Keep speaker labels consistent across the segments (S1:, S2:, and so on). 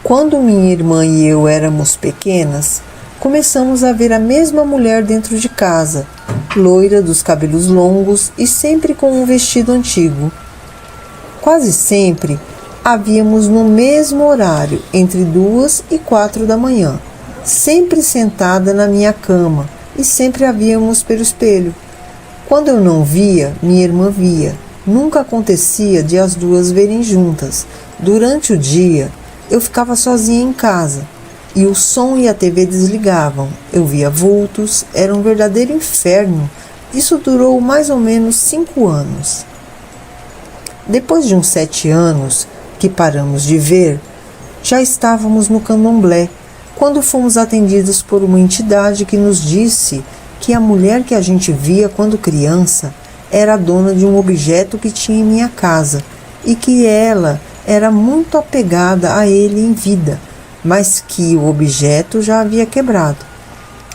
S1: Quando minha irmã e eu éramos pequenas, começamos a ver a mesma mulher dentro de casa, loira, dos cabelos longos e sempre com um vestido antigo. Quase sempre a víamos no mesmo horário, entre 2 e 4 da manhã, sempre sentada na minha cama, e sempre a víamos pelo espelho. Quando eu não via, minha irmã via. Nunca acontecia de as duas verem juntas. Durante o dia, eu ficava sozinha em casa e o som e a TV desligavam. Eu via vultos, era um verdadeiro inferno. Isso durou mais ou menos 5 anos. Depois de uns 7 anos que paramos de ver, já estávamos no candomblé, quando fomos atendidos por uma entidade que nos disse que a mulher que a gente via quando criança era a dona de um objeto que tinha em minha casa e que ela era muito apegada a ele em vida, mas que o objeto já havia quebrado.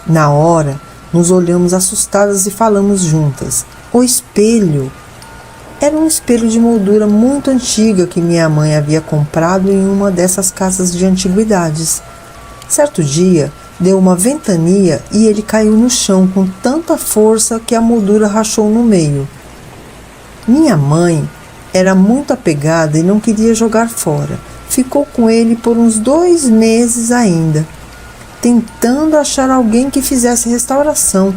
S1: Na hora, nos olhamos assustadas e falamos juntas: o espelho! Era um espelho de moldura muito antiga que minha mãe havia comprado em uma dessas casas de antiguidades. Certo dia, deu uma ventania e ele caiu no chão com tanta força que a moldura rachou no meio. Minha mãe era muito apegada e não queria jogar fora. Ficou com ele por uns 2 meses ainda, tentando achar alguém que fizesse restauração.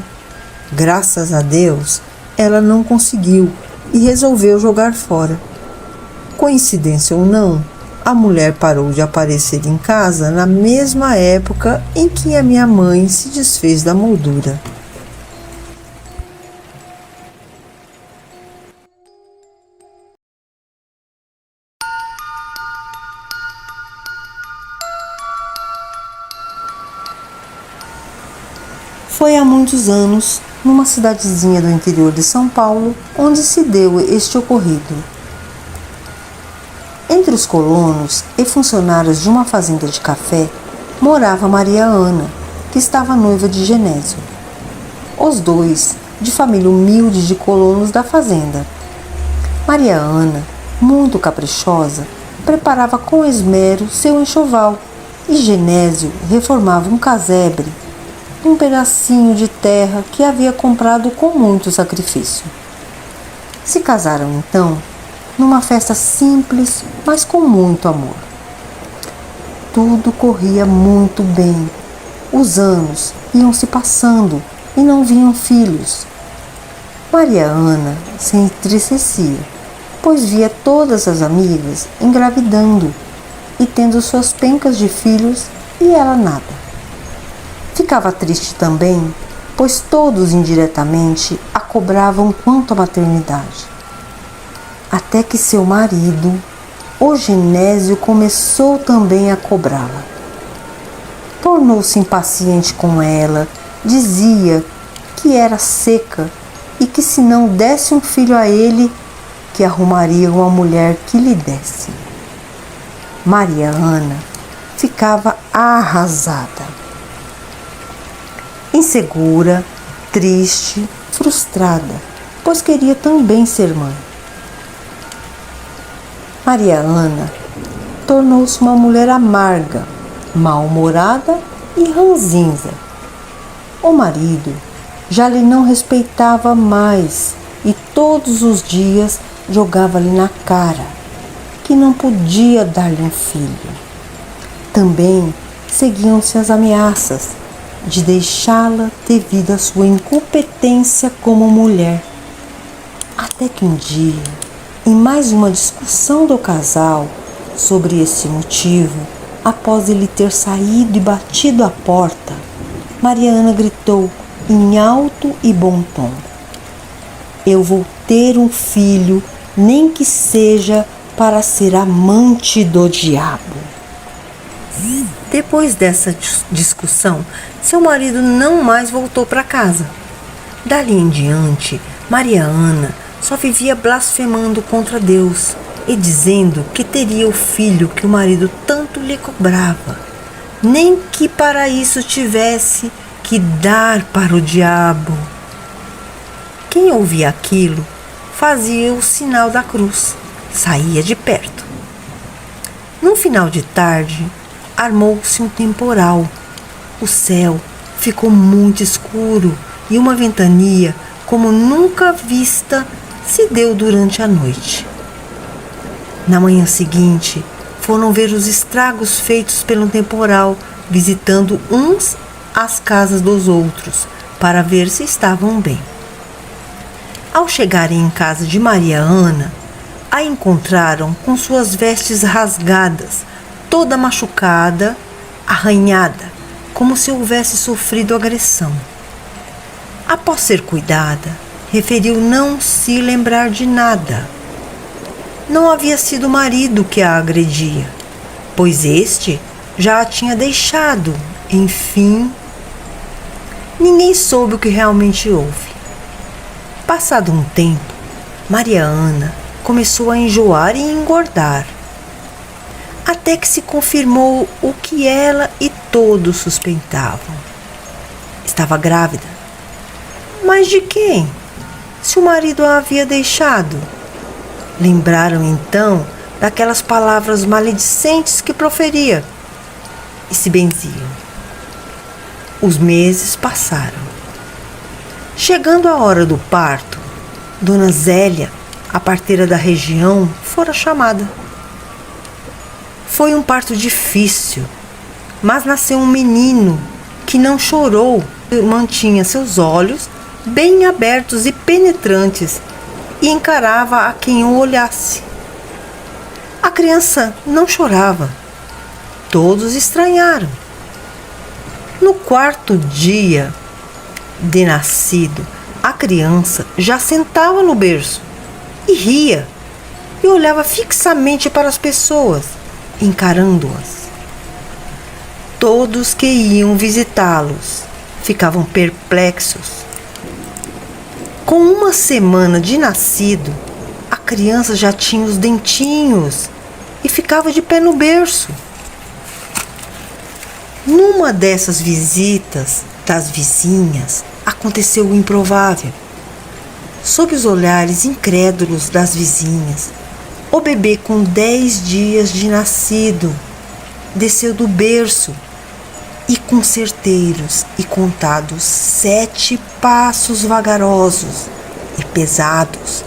S1: Graças a Deus, ela não conseguiu e resolveu jogar fora. Coincidência ou não, a mulher parou de aparecer em casa na mesma época em que a minha mãe se desfez da moldura. Foi há muitos anos, numa cidadezinha do interior de São Paulo, onde se deu este ocorrido. Entre os colonos e funcionários de uma fazenda de café, morava Maria Ana, que estava noiva de Genésio. Os dois, de família humilde de colonos da fazenda. Maria Ana, muito caprichosa, preparava com esmero seu enxoval e Genésio reformava um casebre, um pedacinho de terra que havia comprado com muito sacrifício. Se casaram então numa festa simples, mas com muito amor. Tudo corria muito bem. Os anos iam se passando e não vinham filhos. Maria Ana se entristecia, pois via todas as amigas engravidando e tendo suas pencas de filhos e ela nada. Ficava triste também, pois todos indiretamente a cobravam quanto à maternidade. Até que seu marido, o Genésio, começou também a cobrá-la. Tornou-se impaciente com ela, dizia que era seca e que se não desse um filho a ele, que arrumaria uma mulher que lhe desse. Maria Ana ficava arrasada. Insegura, triste, frustrada, pois queria também ser mãe. Maria Ana tornou-se uma mulher amarga, mal-humorada e ranzinza. O marido já lhe não respeitava mais e todos os dias jogava-lhe na cara que não podia dar-lhe um filho. Também seguiam-se as ameaças de deixá-la devido à sua incompetência como mulher. Até que um dia, em mais uma discussão do casal sobre esse motivo, após ele ter saído e batido a porta, Maria Ana gritou em alto e bom tom: "Eu vou ter um filho, nem que seja para ser amante do diabo." Depois dessa discussão, seu marido não mais voltou para casa. Dali em diante, Maria Ana só vivia blasfemando contra Deus e dizendo que teria o filho que o marido tanto lhe cobrava, nem que para isso tivesse que dar para o diabo. Quem ouvia aquilo fazia o sinal da cruz, saía de perto. No final de tarde, armou-se um temporal. O céu ficou muito escuro e uma ventania, como nunca vista, se deu durante a noite. Na manhã seguinte, foram ver os estragos feitos pelo temporal, visitando uns as casas dos outros, para ver se estavam bem. Ao chegarem em casa de Maria Ana, a encontraram com suas vestes rasgadas, toda machucada, arranhada, como se houvesse sofrido agressão. Após ser cuidada, referiu não se lembrar de nada. Não havia sido o marido que a agredia, pois este já a tinha deixado. Enfim, ninguém soube o que realmente houve. Passado um tempo, Maria Ana começou a enjoar e engordar, até que se confirmou o que ela e todos suspeitavam. Estava grávida. Mas de quem? Se o marido a havia deixado? Lembraram então daquelas palavras maledicentes que proferia e se benziam. Os meses passaram. Chegando a hora do parto, Dona Zélia, a parteira da região, fora chamada. Foi um parto difícil, mas nasceu um menino que não chorou, mantinha seus olhos bem abertos e penetrantes e encarava a quem o olhasse. A criança não chorava. Todos estranharam. No quarto dia de nascido, a criança já sentava no berço e ria e olhava fixamente para as pessoas, encarando-as. Todos que iam visitá-los ficavam perplexos. Com uma semana de nascido, a criança já tinha os dentinhos e ficava de pé no berço. Numa dessas visitas das vizinhas, aconteceu o improvável. Sob os olhares incrédulos das vizinhas, o bebê com 10 dias de nascido desceu do berço e com certeiros e contados 7 passos vagarosos e pesados,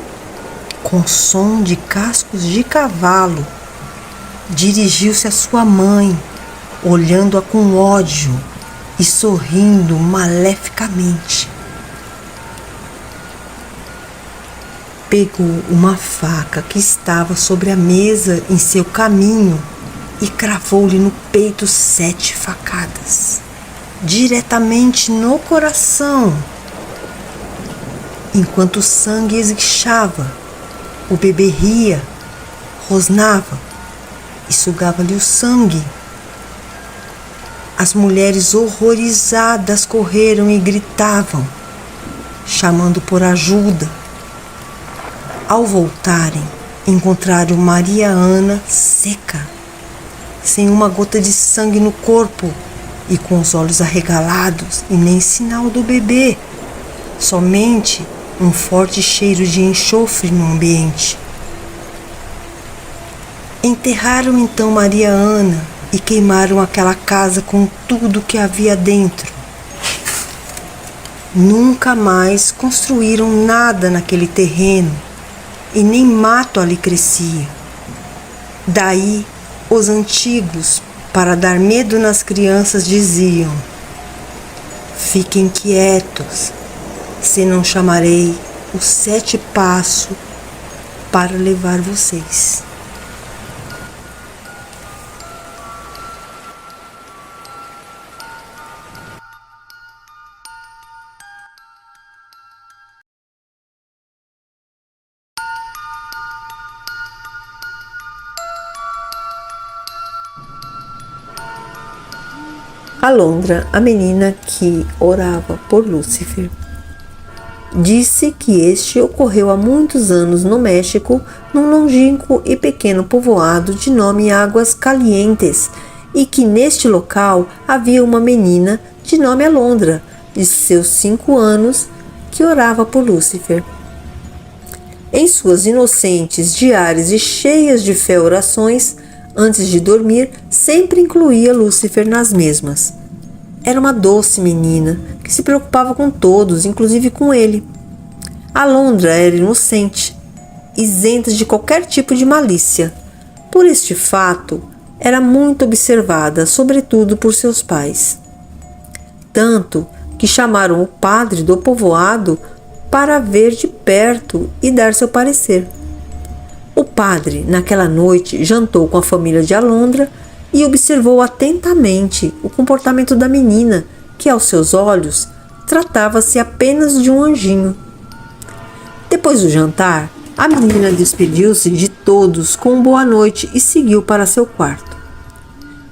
S1: com som de cascos de cavalo, dirigiu-se à sua mãe, olhando-a com ódio e sorrindo maleficamente. Pegou uma faca que estava sobre a mesa em seu caminho e cravou-lhe no peito 7 facadas, diretamente no coração. Enquanto o sangue esguichava, o bebê ria, rosnava e sugava-lhe o sangue. As mulheres horrorizadas correram e gritavam, chamando por ajuda. Ao voltarem, encontraram Maria Ana seca, sem uma gota de sangue no corpo e com os olhos arregalados e nem sinal do bebê, somente um forte cheiro de enxofre no ambiente. Enterraram então Maria Ana e queimaram aquela casa com tudo que havia dentro. Nunca mais construíram nada naquele terreno e nem mato ali crescia. Daí os antigos, para dar medo nas crianças, diziam: fiquem quietos, senão chamarei os 7 passos para levar vocês. Alondra, a menina que orava por Lúcifer. Disse que este ocorreu há muitos anos no México, num longínquo e pequeno povoado de nome Águas Calientes, e que neste local havia uma menina de nome Alondra, de seus 5 anos, que orava por Lúcifer. Em suas inocentes, diárias e cheias de fé orações, antes de dormir, sempre incluía Lúcifer nas mesmas. Era uma doce menina que se preocupava com todos, inclusive com ele. Alondra era inocente, isenta de qualquer tipo de malícia. Por este fato, era muito observada, sobretudo por seus pais. Tanto que chamaram o padre do povoado para ver de perto e dar seu parecer. O padre, naquela noite, jantou com a família de Alondra e observou atentamente o comportamento da menina, que aos seus olhos tratava-se apenas de um anjinho. Depois do jantar, a menina despediu-se de todos com boa noite e seguiu para seu quarto.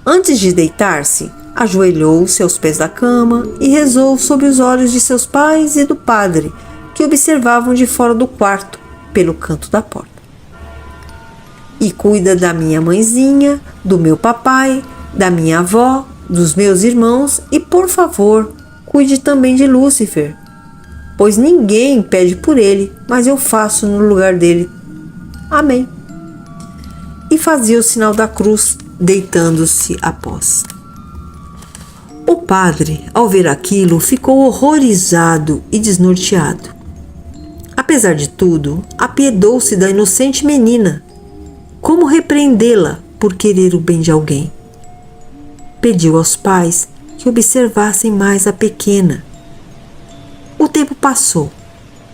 S1: Antes de deitar-se, ajoelhou-se aos pés da cama e rezou sob os olhos de seus pais e do padre, que observavam de fora do quarto, pelo canto da porta. E cuida da minha mãezinha, do meu papai, da minha avó, dos meus irmãos e, por favor, cuide também de Lúcifer, pois ninguém pede por ele, mas eu faço no lugar dele. Amém. E fazia o sinal da cruz, deitando-se após. O padre, ao ver aquilo, ficou horrorizado e desnorteado. Apesar de tudo, apiedou-se da inocente menina. Como repreendê-la por querer o bem de alguém? Pediu aos pais que observassem mais a pequena. O tempo passou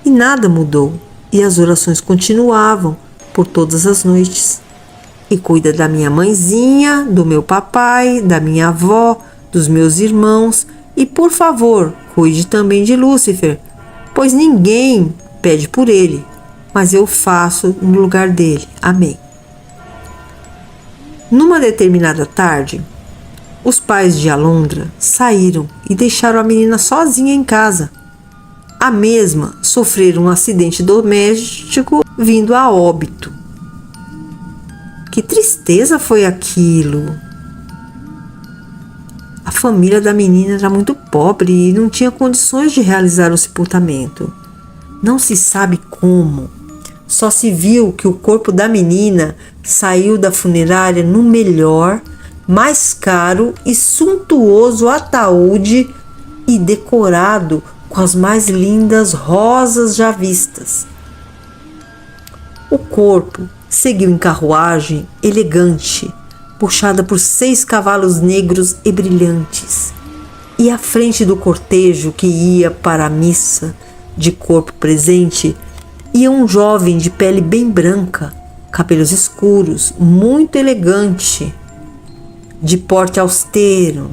S1: e nada mudou, e as orações continuavam por todas as noites. E cuida da minha mãezinha, do meu papai, da minha avó, dos meus irmãos, e por favor, cuide também de Lúcifer, pois ninguém pede por ele, mas eu faço no lugar dele. Amém. Numa determinada tarde, os pais de Alondra saíram e deixaram a menina sozinha em casa. A mesma sofrera um acidente doméstico vindo a óbito. Que tristeza foi aquilo! A família da menina era muito pobre e não tinha condições de realizar o sepultamento. Não se sabe como. Só se viu que o corpo da menina saiu da funerária no melhor, mais caro e suntuoso ataúde e decorado com as mais lindas rosas já vistas. O corpo seguiu em carruagem elegante, puxada por 6 cavalos negros e brilhantes, e à frente do cortejo que ia para a missa, de corpo presente, ia um jovem de pele bem branca, cabelos escuros, muito elegante, de porte austero,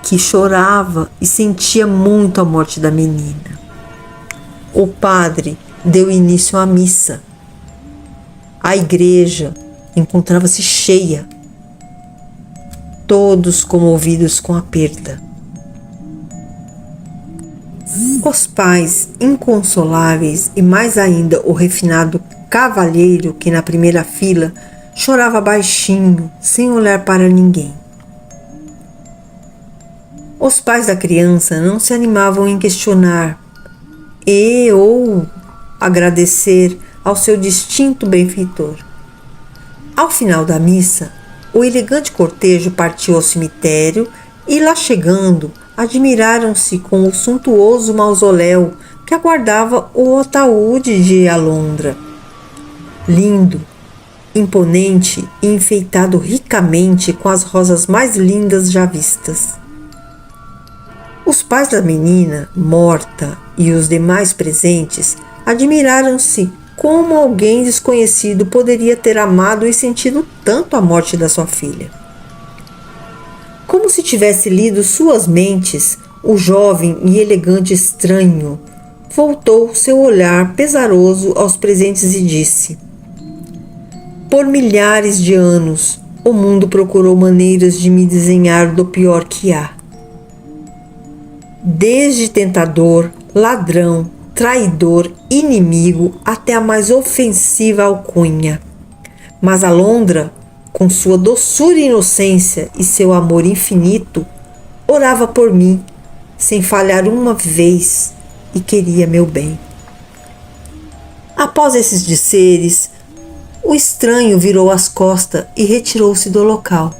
S1: que chorava e sentia muito a morte da menina. O padre deu início à missa. A igreja encontrava-se cheia, todos comovidos com a perda. Os pais inconsoláveis e mais ainda o refinado cavalheiro que na primeira fila chorava baixinho, sem olhar para ninguém. Os pais da criança não se animavam em questionar ou agradecer ao seu distinto benfeitor. Ao final da missa, o elegante cortejo partiu ao cemitério e, lá chegando, admiraram-se com o suntuoso mausoléu que aguardava o ataúde de Alondra. Lindo, imponente e enfeitado ricamente com as rosas mais lindas já vistas. Os pais da menina morta e os demais presentes admiraram-se como alguém desconhecido poderia ter amado e sentido tanto a morte da sua filha. Como se tivesse lido suas mentes, o jovem e elegante estranho voltou seu olhar pesaroso aos presentes e disse: por milhares de anos, o mundo procurou maneiras de me desenhar do pior que há. Desde tentador, ladrão, traidor, inimigo, até a mais ofensiva alcunha. Mas Alondra, com sua doçura e inocência e seu amor infinito, orava por mim, sem falhar uma vez, e queria meu bem. Após esses dizeres, O estranho virou as costas e retirou-se do local.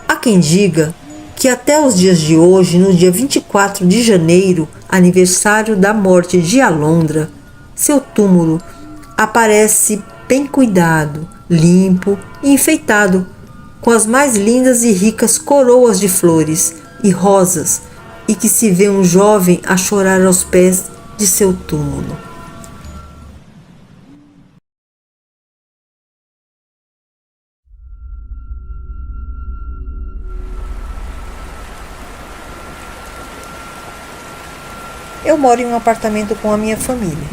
S1: Há quem diga que até os dias de hoje, no dia 24 de janeiro, aniversário da morte de Alondra, seu túmulo aparece bem cuidado, limpo e enfeitado, com as mais lindas e ricas coroas de flores e rosas, e que se vê um jovem a chorar aos pés de seu túmulo. Eu moro em um apartamento com a minha família.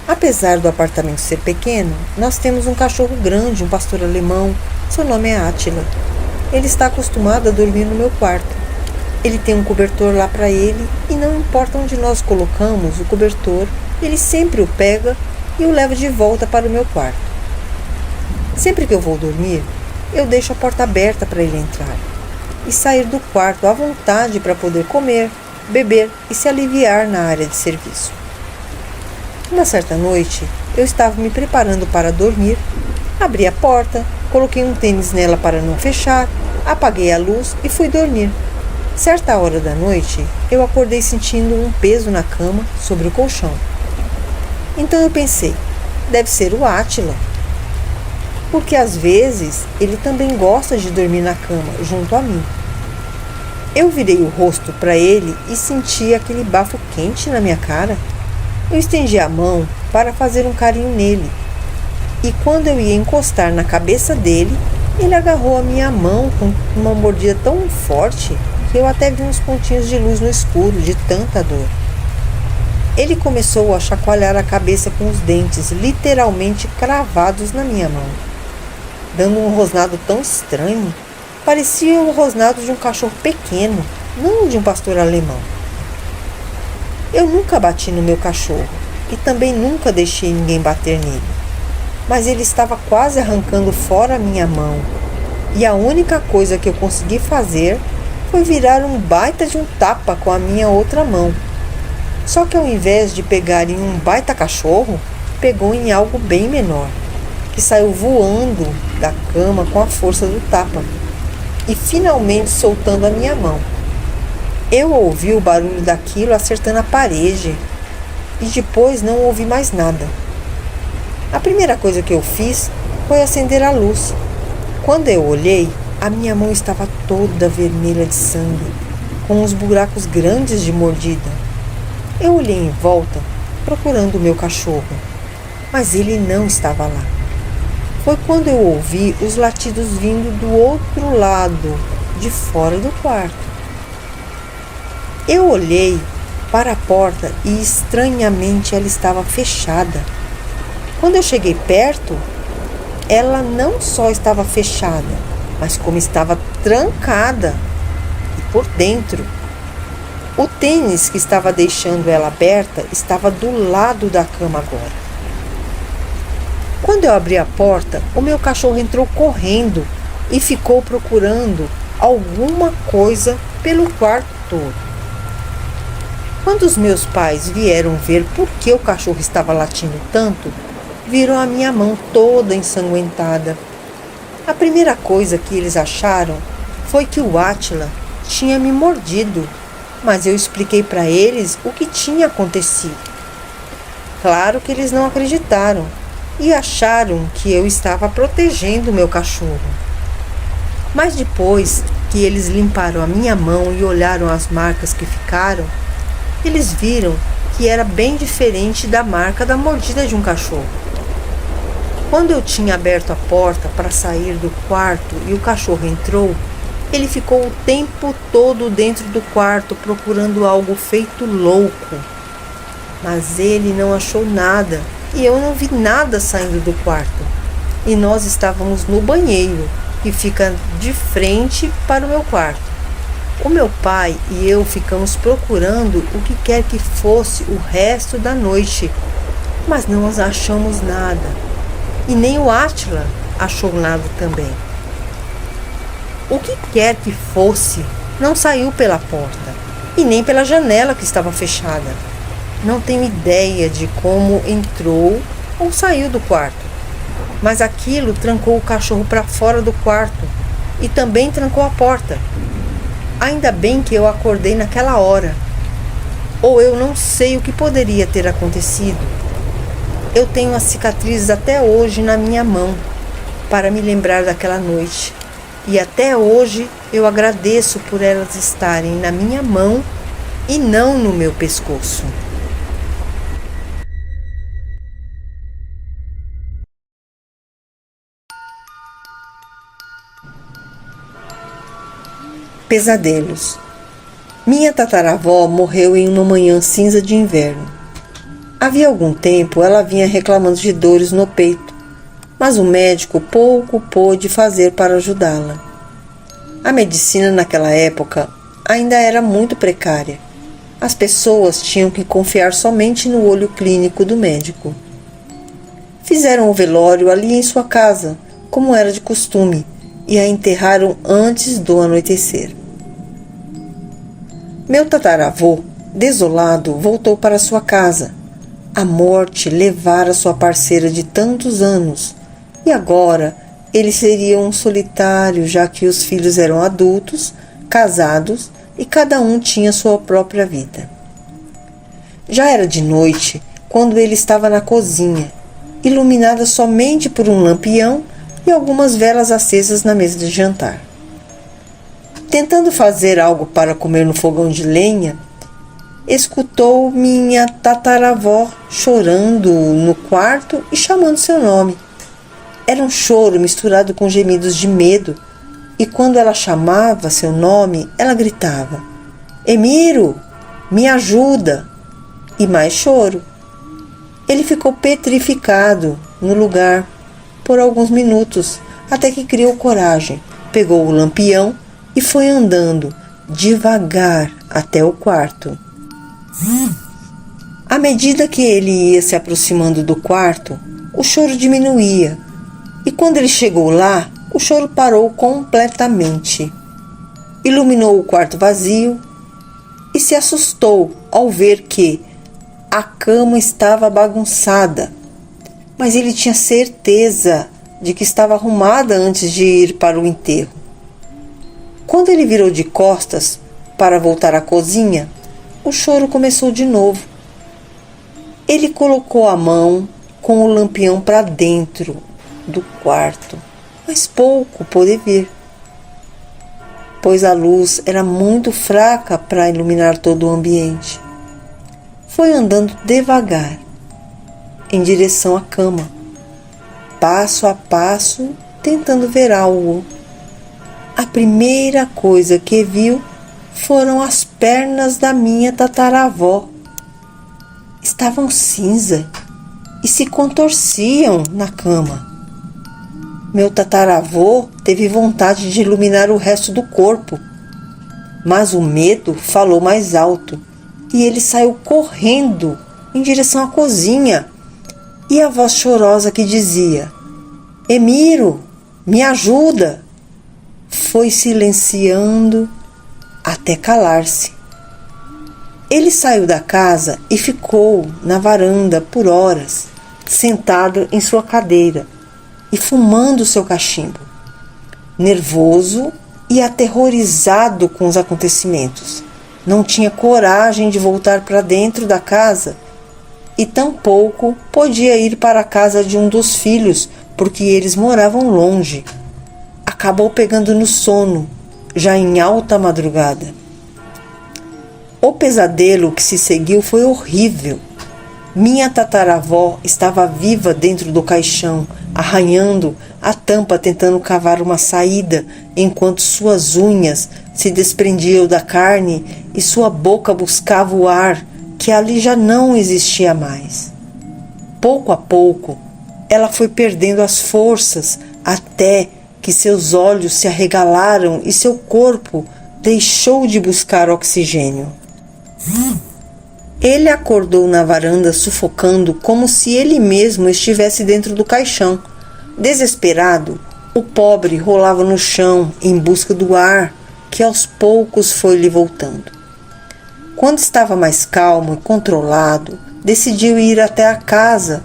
S1: Apesar do apartamento ser pequeno, nós temos um cachorro grande, um pastor alemão. Seu nome é Átila. Ele está acostumado a dormir no meu quarto. Ele tem um cobertor lá para ele e não importa onde nós colocamos o cobertor, ele sempre o pega e o leva de volta para o meu quarto. Sempre que eu vou dormir, eu deixo a porta aberta para ele entrar e sair do quarto à vontade para poder comer, beber e se aliviar na área de serviço. Uma certa noite, eu estava me preparando para dormir, abri a porta, coloquei um tênis nela para não fechar, apaguei a luz e fui dormir. Certa hora da noite, eu acordei sentindo um peso na cama sobre o colchão. Então eu pensei, deve ser o Átila, porque às vezes ele também gosta de dormir na cama junto a mim. Eu virei o rosto para ele e senti aquele bafo quente na minha cara. Eu estendi a mão para fazer um carinho nele. E quando eu ia encostar na cabeça dele, ele agarrou a minha mão com uma mordida tão forte que eu até vi uns pontinhos de luz no escuro de tanta dor. Ele começou a chacoalhar a cabeça com os dentes literalmente cravados na minha mão, dando um rosnado tão estranho. Parecia o rosnado de um cachorro pequeno, não de um pastor alemão. Eu nunca bati no meu cachorro e também nunca deixei ninguém bater nele. Mas ele estava quase arrancando fora a minha mão e a única coisa que eu consegui fazer foi virar um baita de um tapa com a minha outra mão. Só que ao invés de pegar em um baita cachorro, pegou em algo bem menor, que saiu voando da cama com a força do tapa e finalmente soltando a minha mão. Eu ouvi o barulho daquilo acertando a parede e depois não ouvi mais nada. A primeira coisa que eu fiz foi acender a luz. Quando eu olhei, a minha mão estava toda vermelha de sangue, com uns buracos grandes de mordida. Eu olhei em volta, procurando o meu cachorro, mas ele não estava lá. Foi quando eu ouvi os latidos vindo do outro lado, de fora do quarto. Eu olhei para a porta e estranhamente ela estava fechada. Quando eu cheguei perto, ela não só estava fechada, mas como estava trancada e por dentro. O tênis que estava deixando ela aberta estava do lado da cama agora. Quando eu abri a porta, o meu cachorro entrou correndo e ficou procurando alguma coisa pelo quarto todo. Quando os meus pais vieram ver por que o cachorro estava latindo tanto, viram a minha mão toda ensanguentada. A primeira coisa que eles acharam foi que o Átila tinha me mordido, mas eu expliquei para eles o que tinha acontecido. Claro que eles não acreditaram e acharam que eu estava protegendo o meu cachorro. Mas depois que eles limparam a minha mão e olharam as marcas que ficaram, eles viram que era bem diferente da marca da mordida de um cachorro. Quando eu tinha aberto a porta para sair do quarto e o cachorro entrou, ele ficou o tempo todo dentro do quarto procurando algo feito louco. Mas ele não achou nada e eu não vi nada saindo do quarto. E nós estávamos no banheiro, que fica de frente para o meu quarto. O meu pai e eu ficamos procurando o que quer que fosse o resto da noite, mas não achamos nada. E nem o Átila achou nada também. O que quer que fosse não saiu pela porta e nem pela janela que estava fechada. Não tenho ideia de como entrou ou saiu do quarto. mas aquilo trancou o cachorro para fora do quarto e também trancou a porta. Ainda bem que eu acordei naquela hora, ou eu não sei o que poderia ter acontecido. Eu tenho as cicatrizes até hoje na minha mão para me lembrar daquela noite, e até hoje eu agradeço por elas estarem na minha mão e não no meu pescoço. Pesadelos. Minha tataravó morreu em uma manhã cinza de inverno. Havia algum tempo ela vinha reclamando de dores no peito, mas o médico pouco pôde fazer para ajudá-la. A medicina naquela época ainda era muito precária. As pessoas tinham que confiar somente no olho clínico do médico. Fizeram o velório ali em sua casa, como era de costume, e a enterraram antes do anoitecer. Meu tataravô, desolado, voltou para sua casa. A morte levara sua parceira de tantos anos, e agora ele seria um solitário, já que os filhos eram adultos, casados e cada um tinha sua própria vida. Já era de noite quando ele estava na cozinha, iluminada somente por um lampião e algumas velas acesas na mesa de jantar. Tentando fazer algo para comer no fogão de lenha, escutou minha tataravó chorando no quarto e chamando seu nome. Era um choro misturado com gemidos de medo, e quando ela chamava seu nome, ela gritava: "Emiro, me ajuda!" E mais choro. Ele ficou petrificado no lugar por alguns minutos, até que criou coragem, pegou o lampião e foi andando devagar até o quarto. À medida que ele ia se aproximando do quarto, o choro diminuía, e quando ele chegou lá, o choro parou completamente. Iluminou o quarto vazio e se assustou ao ver que a cama estava bagunçada, mas ele tinha certeza de que estava arrumada antes de ir para o enterro. Quando ele virou de costas para voltar à cozinha, o choro começou de novo. Ele colocou a mão com o lampião para dentro do quarto, mas pouco pôde ver, pois a luz era muito fraca para iluminar todo o ambiente. Foi andando devagar em direção à cama, passo a passo, tentando ver algo. A primeira coisa que viu foram as pernas da minha tataravó. Estavam cinza e se contorciam na cama. Meu tataravô teve vontade de iluminar o resto do corpo, mas o medo falou mais alto e ele saiu correndo em direção à cozinha. E a voz chorosa que dizia: "Emiro, me ajuda!" foi silenciando até calar-se. Ele saiu da casa e ficou na varanda por horas, sentado em sua cadeira e fumando seu cachimbo, nervoso e aterrorizado com os acontecimentos. Não tinha coragem de voltar para dentro da casa e tampouco podia ir para a casa de um dos filhos, porque eles moravam longe. Acabou pegando no sono, já em alta madrugada. O pesadelo que se seguiu foi horrível. Minha tataravó estava viva dentro do caixão, arranhando a tampa tentando cavar uma saída, enquanto suas unhas se desprendiam da carne e sua boca buscava o ar que ali já não existia mais. Pouco a pouco, ela foi perdendo as forças até que seus olhos se arregalaram e seu corpo deixou de buscar oxigênio. Ele acordou na varanda sufocando como se ele mesmo estivesse dentro do caixão. Desesperado, o pobre rolava no chão em busca do ar que aos poucos foi lhe voltando. Quando estava mais calmo e controlado, decidiu ir até a casa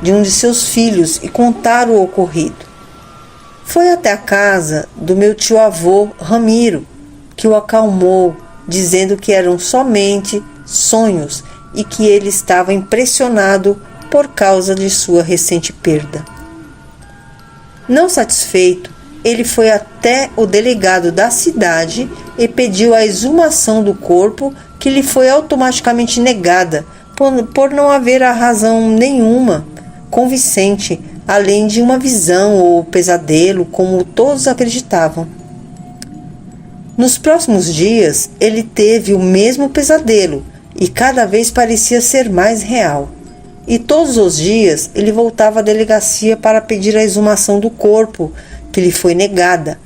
S1: de um de seus filhos e contar o ocorrido. Foi até a casa do meu tio-avô Ramiro, que o acalmou, dizendo que eram somente sonhos e que ele estava impressionado por causa de sua recente perda. Não satisfeito, ele foi até o delegado da cidade e pediu a exumação do corpo, que lhe foi automaticamente negada por não haver a razão nenhuma convincente, além de uma visão ou pesadelo, como todos acreditavam. Nos próximos dias, ele teve o mesmo pesadelo e cada vez parecia ser mais real. E todos os dias ele voltava à delegacia para pedir a exumação do corpo, que lhe foi negada,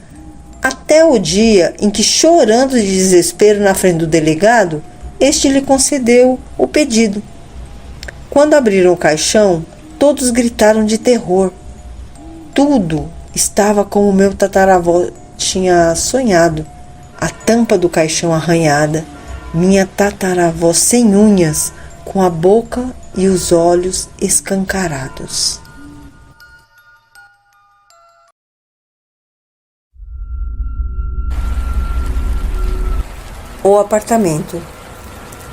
S1: até o dia em que, chorando de desespero na frente do delegado, este lhe concedeu o pedido. Quando abriram o caixão, todos gritaram de terror. Tudo estava como meu tataravó tinha sonhado. A tampa do caixão arranhada, minha tataravó sem unhas, com a boca e os olhos escancarados. O apartamento.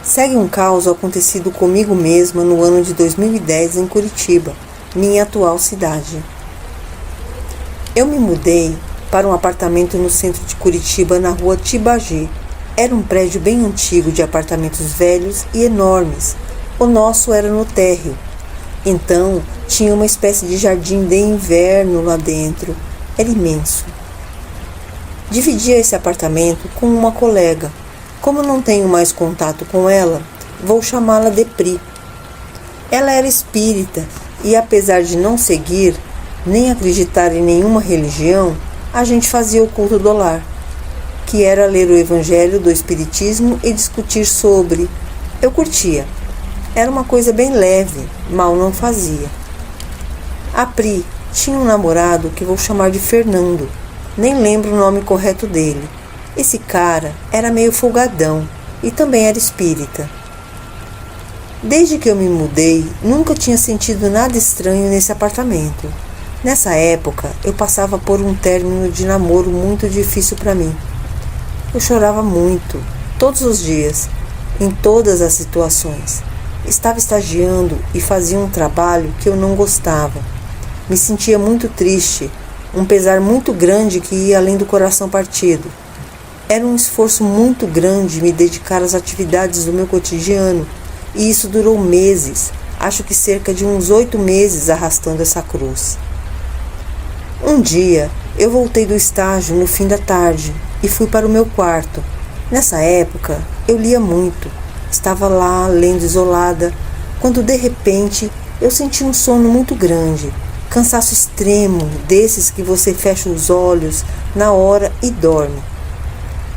S1: Segue um caso acontecido comigo mesma no ano de 2010 em Curitiba, minha atual cidade. Eu me mudei para um apartamento no centro de Curitiba, na rua Tibagi. Era um prédio bem antigo de apartamentos velhos e enormes. O nosso era no térreo. Então, tinha uma espécie de jardim de inverno lá dentro. Era imenso. Dividia esse apartamento com uma colega. Como não tenho mais contato com ela, vou chamá-la de Pri. Ela era espírita e, apesar de não seguir, nem acreditar em nenhuma religião, a gente fazia o culto do lar, que era ler o evangelho do espiritismo e discutir sobre. Eu curtia. Era uma coisa bem leve, mal não fazia. A Pri tinha um namorado que vou chamar de Fernando. Nem lembro o nome correto dele. Esse cara era meio folgadão e também era espírita. Desde que eu me mudei, nunca tinha sentido nada estranho nesse apartamento. Nessa época, eu passava por um término de namoro muito difícil para mim. Eu chorava muito, todos os dias, em todas as situações. Estava estagiando e fazia um trabalho que eu não gostava. Me sentia muito triste, um pesar muito grande que ia além do coração partido. Era um esforço muito grande me dedicar às atividades do meu cotidiano, e isso durou meses, acho que cerca de uns 8 meses arrastando essa cruz. Um dia, eu voltei do estágio no fim da tarde e fui para o meu quarto. Nessa época, eu lia muito. Estava lá, lendo isolada, quando de repente eu senti um sono muito grande, cansaço extremo, desses que você fecha os olhos na hora e dorme.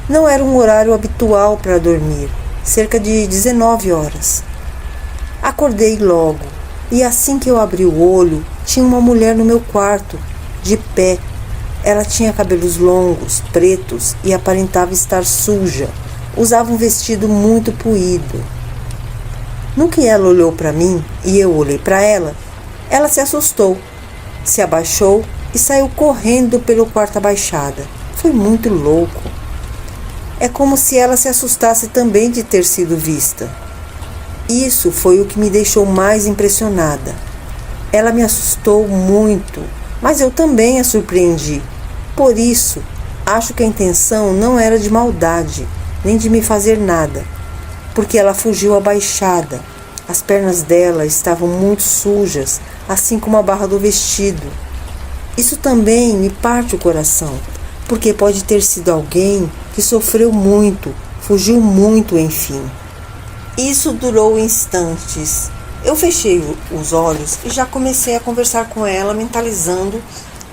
S1: Não era um horário habitual para dormir, cerca de 19 horas. Acordei logo, e assim que eu abri o olho, tinha uma mulher no meu quarto, de pé. Ela tinha cabelos longos, pretos, e aparentava estar suja. Usava um vestido muito puído. No que ela olhou para mim, e eu olhei para ela, ela se assustou, se abaixou e saiu correndo pelo quarto abaixada. Foi muito louco. É como se ela se assustasse também de ter sido vista. Isso foi o que me deixou mais impressionada. Ela me assustou muito, mas eu também a surpreendi. Por isso, acho que a intenção não era de maldade, nem de me fazer nada, porque ela fugiu abaixada. As pernas dela estavam muito sujas, assim como a barra do vestido. Isso também me parte o coração, porque pode ter sido alguém que sofreu muito, fugiu muito, enfim. Isso durou instantes. Eu fechei os olhos e já comecei a conversar com ela, mentalizando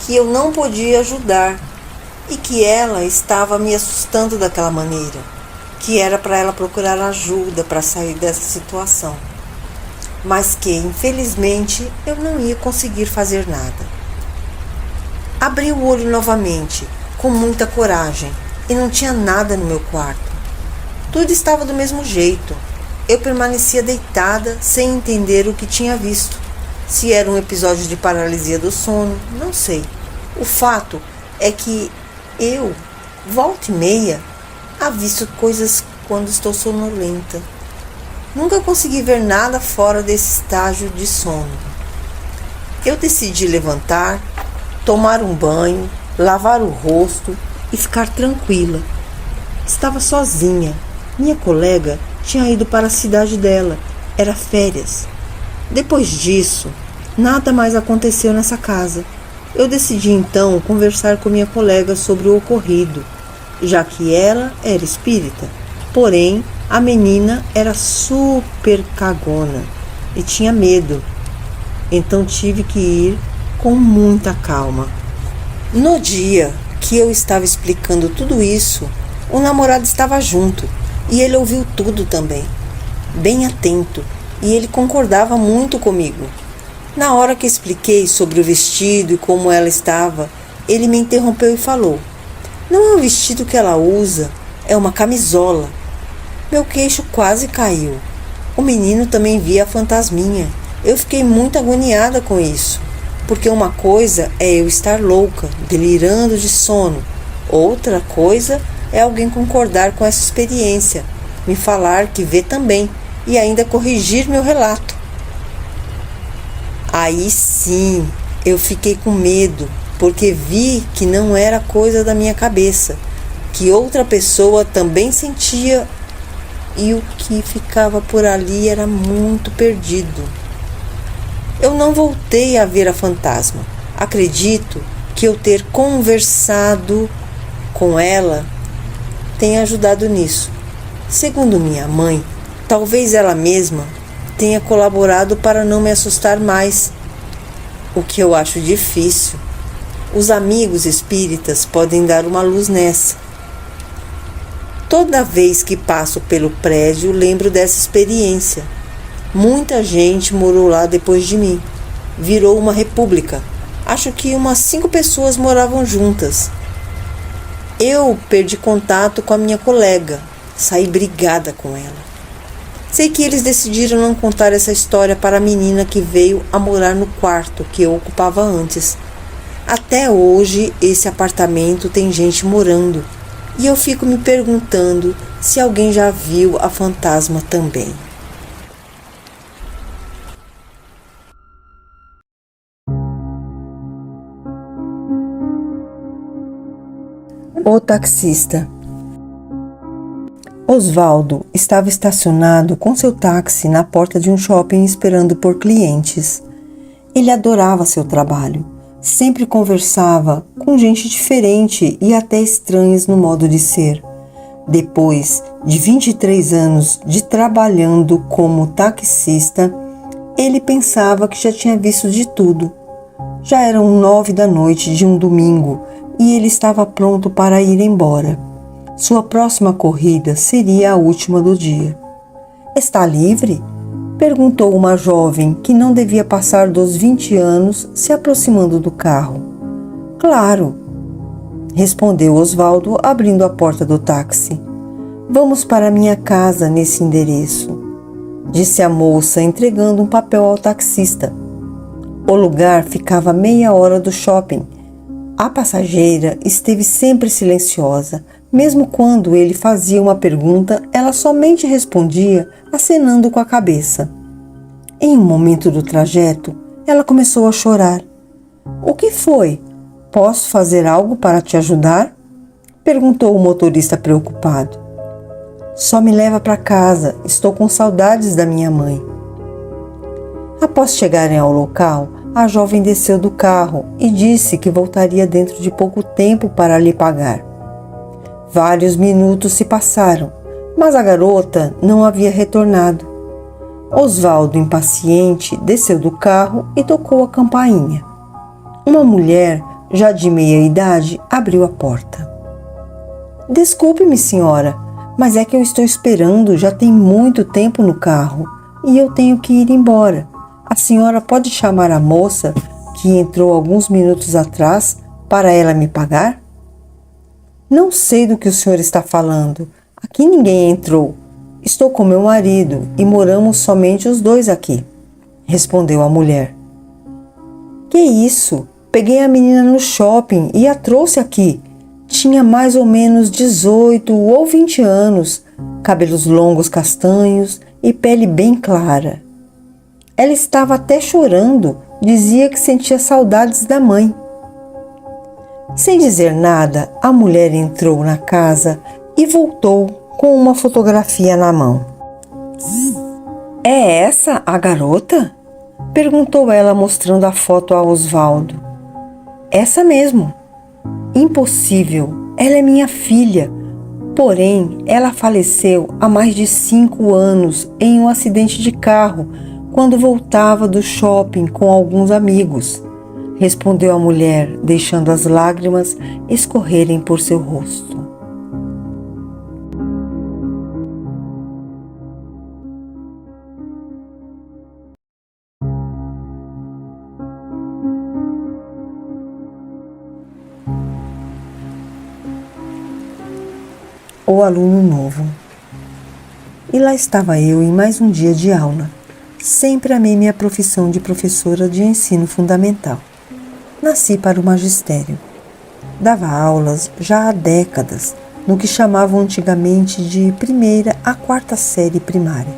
S1: que eu não podia ajudar e que ela estava me assustando daquela maneira, que era para ela procurar ajuda para sair dessa situação, mas que, infelizmente, eu não ia conseguir fazer nada. Abri o olho novamente, com muita coragem, e não tinha nada no meu quarto. Tudo estava do mesmo jeito. Eu permanecia deitada, sem entender o que tinha visto. Se era um episódio de paralisia do sono, não sei. O fato é que eu, volta e meia, avisto coisas quando estou sonolenta. Nunca consegui ver nada fora desse estágio de sono. Eu decidi levantar, tomar um banho, lavar o rosto e ficar tranquila. Estava sozinha. Minha colega tinha ido para a cidade dela. Era férias. Depois disso, nada mais aconteceu nessa casa. Eu decidi então conversar com minha colega sobre o ocorrido, já que ela era espírita. Porém, a menina era super cagona e tinha medo. Então tive que ir com muita calma. No dia que eu estava explicando tudo isso, o namorado estava junto e ele ouviu tudo também, bem atento, e ele concordava muito comigo. Na hora que expliquei sobre o vestido e como ela estava, ele me interrompeu e falou: "Não é um vestido que ela usa, é uma camisola." Meu queixo quase caiu. O menino também via a fantasminha. Eu fiquei muito agoniada com isso, porque uma coisa é eu estar louca, delirando de sono. Outra coisa é alguém concordar com essa experiência, me falar que vê também e ainda corrigir meu relato. Aí sim, eu fiquei com medo, porque vi que não era coisa da minha cabeça, que outra pessoa também sentia, e o que ficava por ali era muito perdido. Eu não voltei a ver a fantasma. Acredito que eu ter conversado com ela tenha ajudado nisso. Segundo minha mãe, talvez ela mesma tenha colaborado para não me assustar mais, o que eu acho difícil. Os amigos espíritas podem dar uma luz nessa. Toda vez que passo pelo prédio, lembro dessa experiência. Muita gente morou lá depois de mim. Virou uma república. Acho que umas 5 pessoas moravam juntas. Eu perdi contato com a minha colega. Saí brigada com ela. Sei que eles decidiram não contar essa história para a menina que veio a morar no quarto que eu ocupava antes. Até hoje, esse apartamento tem gente morando. E eu fico me perguntando se alguém já viu a fantasma também. O taxista. Osvaldo estava estacionado com seu táxi na porta de um shopping esperando por clientes. Ele adorava seu trabalho. Sempre conversava com gente diferente e até estranhas no modo de ser. Depois de 23 anos de trabalhando como taxista, ele pensava que já tinha visto de tudo. Já eram 9 da noite de um domingo e ele estava pronto para ir embora. Sua próxima corrida seria a última do dia. "Está livre?" perguntou uma jovem que não devia passar dos 20 anos, se aproximando do carro. "Claro", respondeu Osvaldo, abrindo a porta do táxi. "Vamos para minha casa nesse endereço", disse a moça, entregando um papel ao taxista. O lugar ficava a meia hora do shopping. A passageira esteve sempre silenciosa. Mesmo quando ele fazia uma pergunta, ela somente respondia acenando com a cabeça. Em um momento do trajeto, ela começou a chorar. "O que foi? Posso fazer algo para te ajudar?" perguntou o motorista preocupado. "Só me leva para casa, estou com saudades da minha mãe." Após chegarem ao local, a jovem desceu do carro e disse que voltaria dentro de pouco tempo para lhe pagar. Vários minutos se passaram, mas a garota não havia retornado. Osvaldo, impaciente, desceu do carro e tocou a campainha. Uma mulher, já de meia idade, abriu a porta. "Desculpe-me, senhora, mas é que eu estou esperando já tem muito tempo no carro e eu tenho que ir embora. A senhora pode chamar a moça que entrou alguns minutos atrás para ela me pagar?" "Não sei do que o senhor está falando. Aqui ninguém entrou. Estou com meu marido e moramos somente os dois aqui", respondeu a mulher. Que isso? Peguei a menina no shopping e a trouxe aqui. Tinha mais ou menos 18 ou 20 anos, cabelos longos castanhos e pele bem clara. Ela estava até chorando, dizia que sentia saudades da mãe. Sem dizer nada, a mulher entrou na casa e voltou com uma fotografia na mão. É essa a garota? Perguntou ela, mostrando a foto a Osvaldo. Essa mesmo. Impossível, ela é minha filha. Porém, ela faleceu há mais de 5 anos em um acidente de carro, quando voltava do shopping com alguns amigos, respondeu a mulher, deixando as lágrimas escorrerem por seu rosto. O aluno novo. E lá estava eu em mais um dia de aula. Sempre amei minha profissão de professora de ensino fundamental. Nasci para o magistério. Dava aulas já há décadas, no que chamavam antigamente de 1ª a 4ª série primária.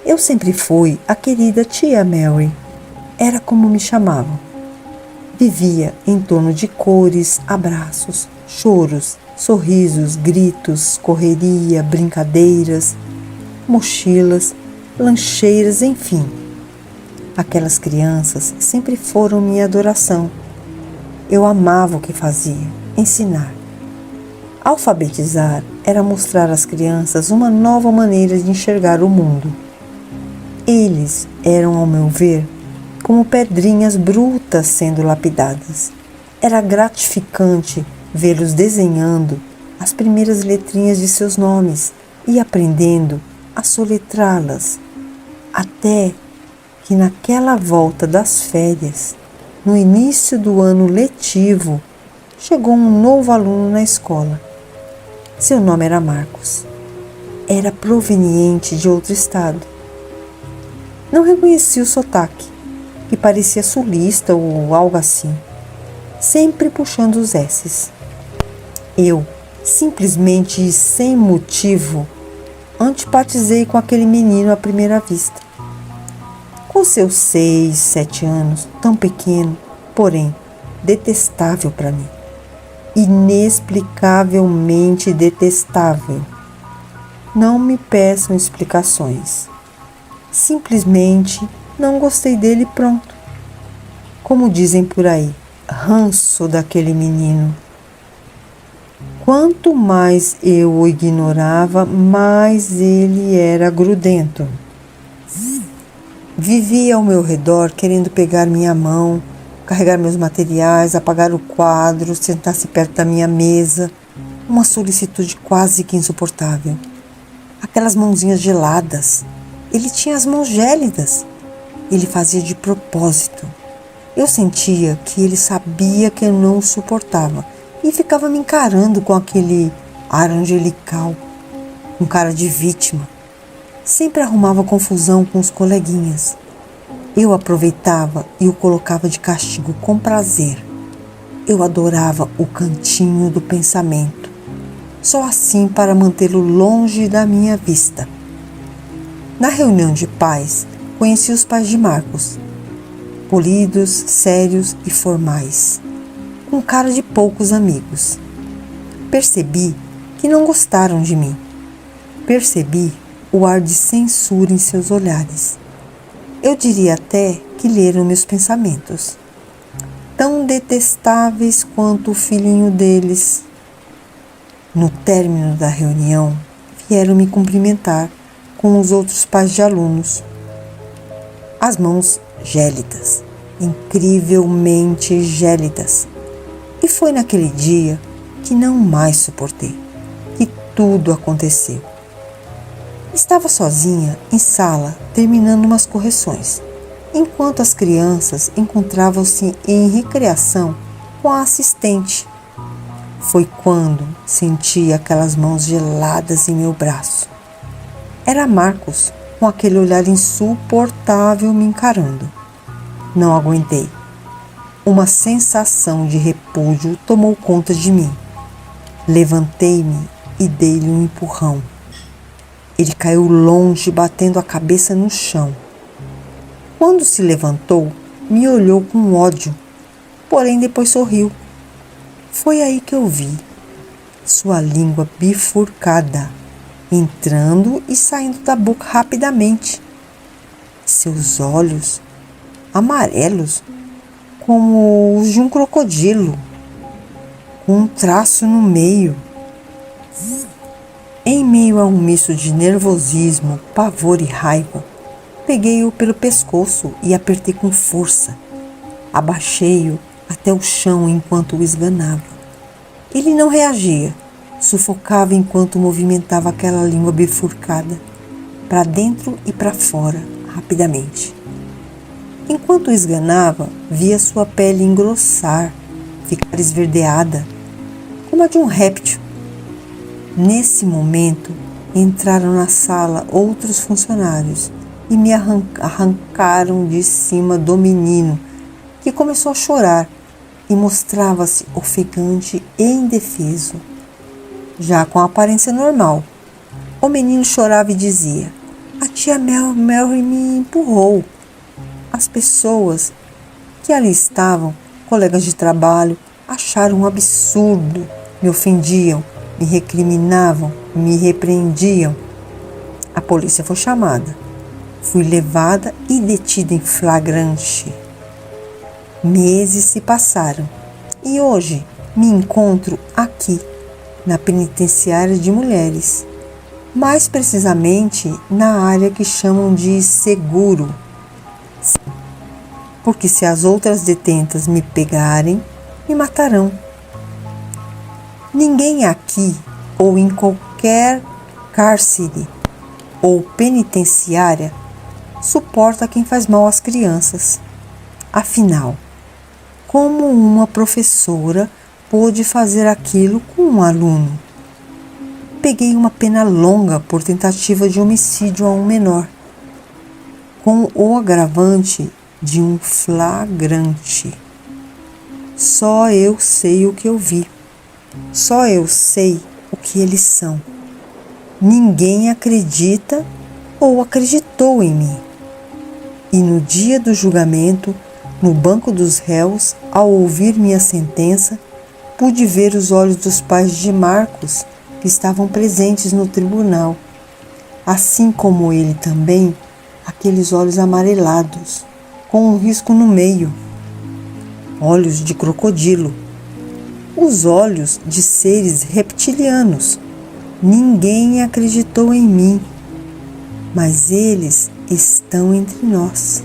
S1: Eu sempre fui a querida tia Mary, era como me chamavam. Vivia em torno de cores, abraços, choros, sorrisos, gritos, correria, brincadeiras, mochilas, lancheiras, enfim. Aquelas crianças sempre foram minha adoração. Eu amava o que fazia, ensinar. Alfabetizar era mostrar às crianças uma nova maneira de enxergar o mundo. Eles eram, ao meu ver, como pedrinhas brutas sendo lapidadas. Era gratificante vê-los desenhando as primeiras letrinhas de seus nomes e aprendendo a soletrá-las, até que naquela volta das férias, no início do ano letivo, chegou um novo aluno na escola. Seu nome era Marcos. Era proveniente de outro estado. Não reconheci o sotaque, que parecia sulista ou algo assim, sempre puxando os S's. Eu, simplesmente e sem motivo, antipatizei com aquele menino à primeira vista. Com seus 6, 7 anos, tão pequeno, porém detestável para mim. Inexplicavelmente detestável. Não me peçam explicações. Simplesmente não gostei dele e pronto. Como dizem por aí, ranço daquele menino. Quanto mais eu o ignorava, mais ele era grudento. Vivia ao meu redor querendo pegar minha mão, carregar meus materiais, apagar o quadro, sentar-se perto da minha mesa. Uma solicitude quase que insuportável. Aquelas mãozinhas geladas. Ele tinha as mãos gélidas. Ele fazia de propósito. Eu sentia que ele sabia que eu não o suportava e ficava me encarando com aquele ar angelical, com cara de vítima. Sempre arrumava confusão com os coleguinhas. Eu aproveitava e o colocava de castigo com prazer. Eu adorava o cantinho do pensamento, só assim para mantê-lo longe da minha vista. Na reunião de pais, conheci os pais de Marcos, polidos, sérios e formais, com cara de poucos amigos. Percebi que não gostaram de mim. Percebi o ar de censura em seus olhares. Eu diria até que leram meus pensamentos, tão detestáveis quanto o filhinho deles. No término da reunião, vieram me cumprimentar com os outros pais de alunos. As mãos gélidas, incrivelmente gélidas. E foi naquele dia que não mais suportei, que tudo aconteceu. Estava sozinha em sala, terminando umas correções, enquanto as crianças encontravam-se em recreação com a assistente. Foi quando senti aquelas mãos geladas em meu braço. Era Marcos, com aquele olhar insuportável me encarando. Não aguentei. Uma sensação de repúdio tomou conta de mim. Levantei-me e dei-lhe um empurrão. Ele caiu longe, batendo a cabeça no chão. Quando se levantou, me olhou com ódio, porém depois sorriu. Foi aí que eu vi sua língua bifurcada, entrando e saindo da boca rapidamente. Seus olhos amarelos, como os de um crocodilo, com um traço no meio. Em meio a um misto de nervosismo, pavor e raiva, peguei-o pelo pescoço e apertei com força. Abaixei-o até o chão enquanto o esganava. Ele não reagia, sufocava enquanto movimentava aquela língua bifurcada, para dentro e para fora, rapidamente. Enquanto o esganava, via sua pele engrossar, ficar esverdeada, como a de um réptil. Nesse momento, entraram na sala outros funcionários e me arrancaram de cima do menino, que começou a chorar e mostrava-se ofegante e indefeso, já com a aparência normal. O menino chorava e dizia: "A tia Mary me empurrou." As pessoas que ali estavam, colegas de trabalho, acharam um absurdo, me ofendiam, me recriminavam, me repreendiam. A polícia foi chamada. Fui levada e detida em flagrante. Meses se passaram e hoje me encontro aqui, na penitenciária de mulheres, mais precisamente na área que chamam de seguro. Porque se as outras detentas me pegarem, me matarão. Ninguém aqui ou em qualquer cárcere ou penitenciária suporta quem faz mal às crianças. Afinal, como uma professora pôde fazer aquilo com um aluno? Peguei uma pena longa por tentativa de homicídio a um menor, com o agravante de um flagrante. Só eu sei o que eu vi. Só eu sei o que eles são. Ninguém acredita ou acreditou em mim. E no dia do julgamento, no banco dos réus, ao ouvir minha sentença, pude ver os olhos dos pais de Marcos, que estavam presentes no tribunal, assim como ele também, aqueles olhos amarelados, com um risco no meio, olhos de crocodilo, os olhos de seres reptilianos. Ninguém acreditou em mim, mas eles estão entre nós.